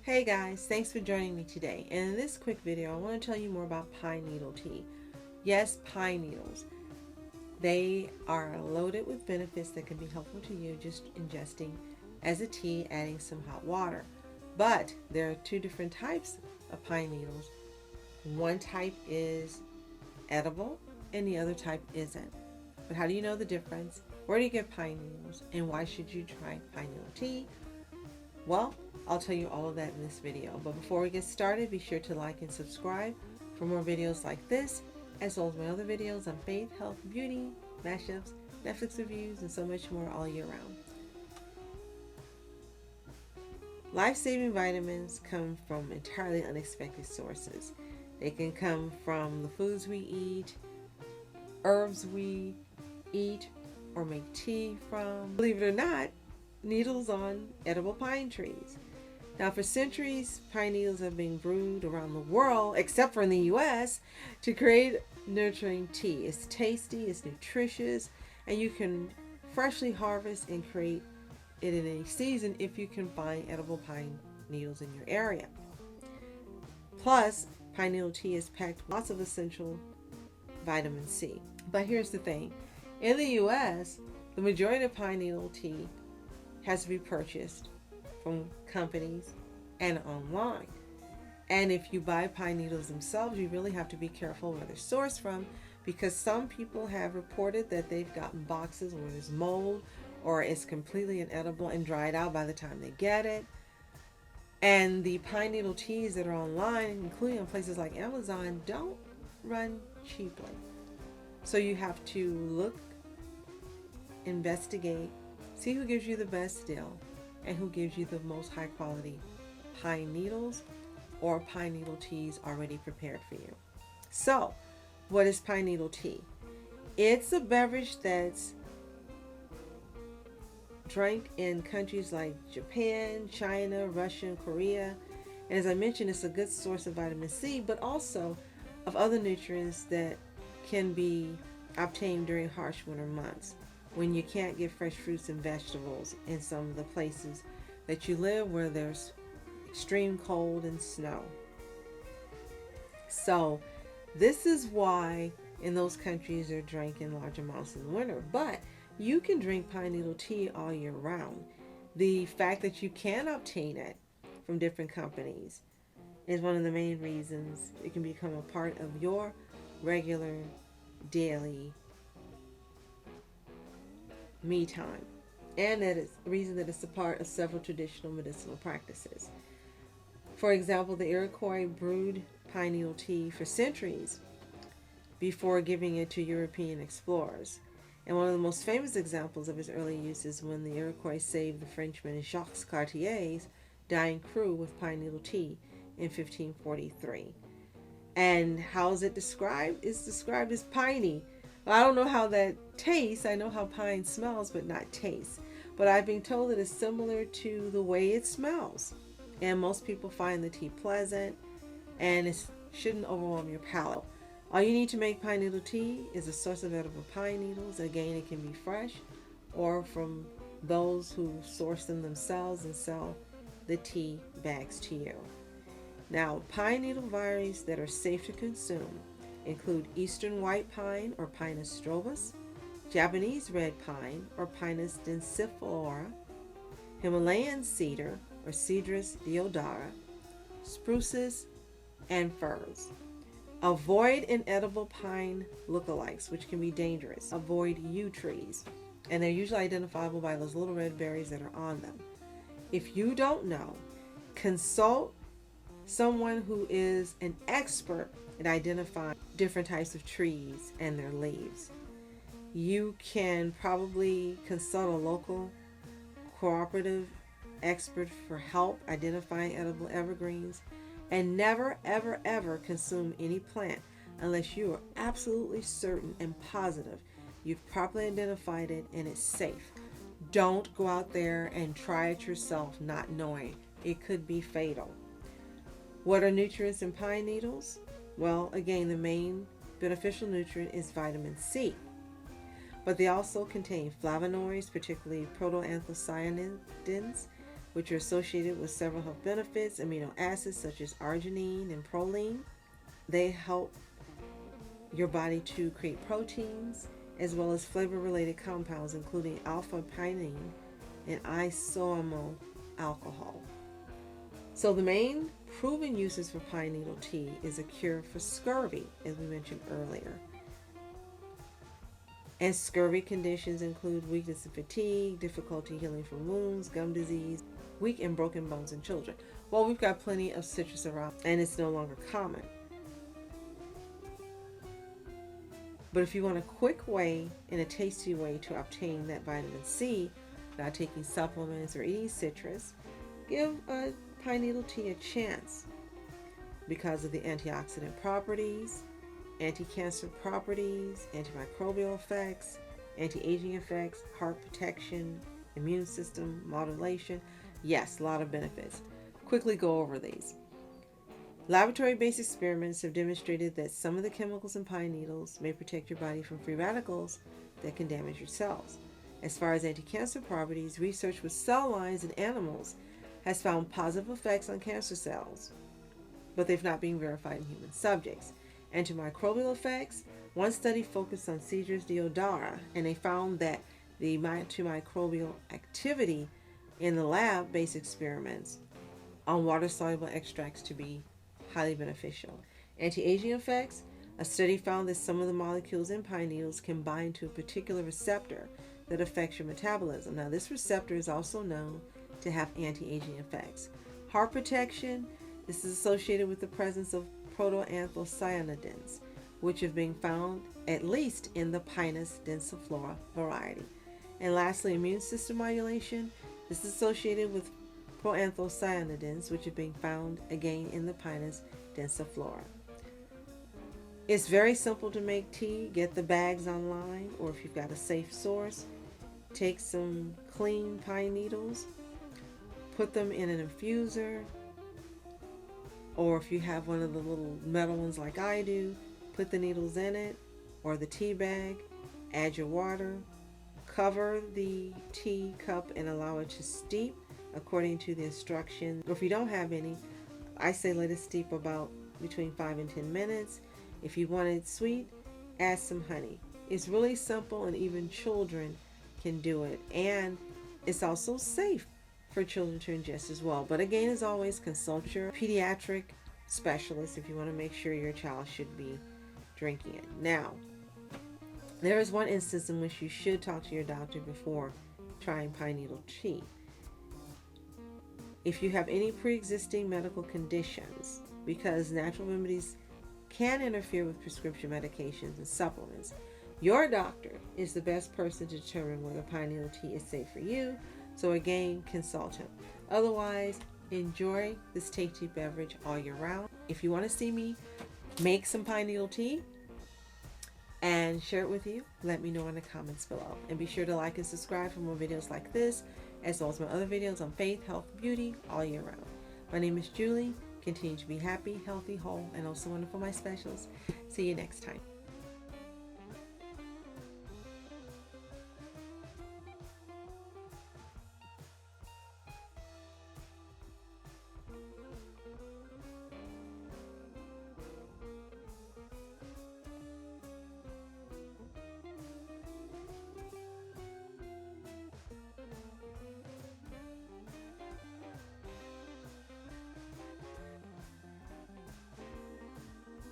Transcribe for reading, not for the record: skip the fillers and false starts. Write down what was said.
Hey guys, thanks for joining me today. And in this quick video, I want to tell you more about pine needle tea. Yes, pine needles. They are loaded with benefits that can be helpful to you just ingesting as a tea, adding some hot water. But there are two different types of pine needles. One type is edible and the other type isn't. But how do you know the difference? Where do you get pine needles? And why should you try pine needle tea? Well, I'll tell you all of that in this video. But before we get started, be sure to like and subscribe for more videos like this, as well as my other videos on faith, health, beauty, mashups, Netflix reviews, and so much more all year round. Life-saving vitamins come from entirely unexpected sources. They can come from the foods we eat, herbs we eat or make tea from. Believe it or not, needles on edible pine trees. Now, for centuries, pine needles have been brewed around the world, except for in the U.S., to create nurturing tea. It's tasty, it's nutritious, and you can freshly harvest and create it in any season if you can find edible pine needles in your area. Plus, pine needle tea is packed with lots of essential vitamin C. But here's the thing. In the U.S., the majority of pine needle tea has to be purchased from companies and online. And if you buy pine needles themselves, you really have to be careful where they're sourced from, because some people have reported that they've gotten boxes where there's mold or it's completely inedible and dried out by the time they get it. And the pine needle teas that are online, including on places like Amazon, don't run cheaply. So you have to look, investigate, see who gives you the best deal and who gives you the most high quality pine needles or pine needle teas already prepared for you. So, what is pine needle tea? It's a beverage that's drank in countries like Japan, China, Russia, and Korea. And as I mentioned, it's a good source of vitamin C, but also of other nutrients that can be obtained during harsh winter months, when you can't get fresh fruits and vegetables in some of the places that you live where there's extreme cold and snow. So this is why in those countries they're drinking large amounts in the winter. But you can drink pine needle tea all year round. The fact that you can obtain it from different companies is one of the main reasons it can become a part of your regular daily me time, and that is the reason that it's a part of several traditional medicinal practices. For example, the Iroquois brewed pine needle tea for centuries before giving it to European explorers. And one of the most famous examples of its early use is when the Iroquois saved the Frenchman Jacques Cartier's dying crew with pine needle tea in 1543. And how is it described? It's described as piney. I don't know how that tastes. I know how pine smells, but not tastes. But I've been told that it's similar to the way it smells. And most people find the tea pleasant, and it shouldn't overwhelm your palate. All you need to make pine needle tea is a source of edible pine needles. Again, it can be fresh or from those who source them themselves and sell the tea bags to you. Now, pine needle varieties that are safe to consume include Eastern white pine or Pinus strobus, Japanese red pine or Pinus densiflora, Himalayan cedar or Cedrus deodara, spruces, and firs. Avoid inedible pine lookalikes, which can be dangerous. Avoid yew trees, and they're usually identifiable by those little red berries that are on them. If you don't know, consult someone who is an expert in identifying different types of trees and their leaves. You can probably consult a local cooperative expert for help identifying edible evergreens, and never ever ever consume any plant unless you are absolutely certain and positive you've properly identified it and it's safe. Don't go out there and try it yourself not knowing. It could be fatal. What are nutrients in pine needles? Well, again, the main beneficial nutrient is vitamin C. But they also contain flavonoids, particularly protoanthocyanidins, which are associated with several health benefits. Amino acids such as arginine and proline, they help your body to create proteins, as well as flavor-related compounds including alpha-pinene and isoamyl alcohol. So the main proven uses for pine needle tea is a cure for scurvy, as we mentioned earlier. And scurvy conditions include weakness and fatigue, difficulty healing from wounds, gum disease, weak and broken bones in children. Well, we've got plenty of citrus around, and it's no longer common. But if you want a quick way and a tasty way to obtain that vitamin C without taking supplements or eating citrus, give a pine needle tea a chance because of the antioxidant properties, anti-cancer properties, antimicrobial effects, anti-aging effects, heart protection, immune system modulation. Yes, a lot of benefits. Quickly go over these. Laboratory-based experiments have demonstrated that some of the chemicals in pine needles may protect your body from free radicals that can damage your cells. As far as anti-cancer properties, research with cell lines in animals has found positive effects on cancer cells, but they've not been verified in human subjects. Antimicrobial effects, one study focused on Seizures deodara, and they found that the antimicrobial activity in the lab-based experiments on water-soluble extracts to be highly beneficial. Anti-aging effects, a study found that some of the molecules in pine needles can bind to a particular receptor that affects your metabolism. Now, this receptor is also known to have anti-aging effects. Heart protection, this is associated with the presence of protoanthocyanidins, which have been found at least in the Pinus densiflora variety. And lastly, immune system modulation, this is associated with proanthocyanidins, which have been found again in the Pinus densiflora. It's very simple to make tea. Get the bags online, or if you've got a safe source, take some clean pine needles, put them in an infuser, or if you have one of the little metal ones like I do, put the needles in it, or the tea bag, add your water, cover the tea cup and allow it to steep according to the instructions. Or if you don't have any, I say let it steep about between 5 and 10 minutes. If you want it sweet, add some honey. It's really simple, and even children can do it. And it's also safe for children to ingest as well. But again, as always, consult your pediatric specialist if you want to make sure your child should be drinking it. Now, there is one instance in which you should talk to your doctor before trying pine needle tea. If you have any pre-existing medical conditions, because natural remedies can interfere with prescription medications and supplements, your doctor is the best person to determine whether pine needle tea is safe for you. So again, consult him. Otherwise, enjoy this tasty beverage all year round. If you want to see me make some pine needle tea and share it with you, let me know in the comments below. And be sure to like and subscribe for more videos like this, as well as my other videos on faith, health, beauty, all year round. My name is Julie. Continue to be happy, healthy, whole, and also wonderful, my specials. See you next time.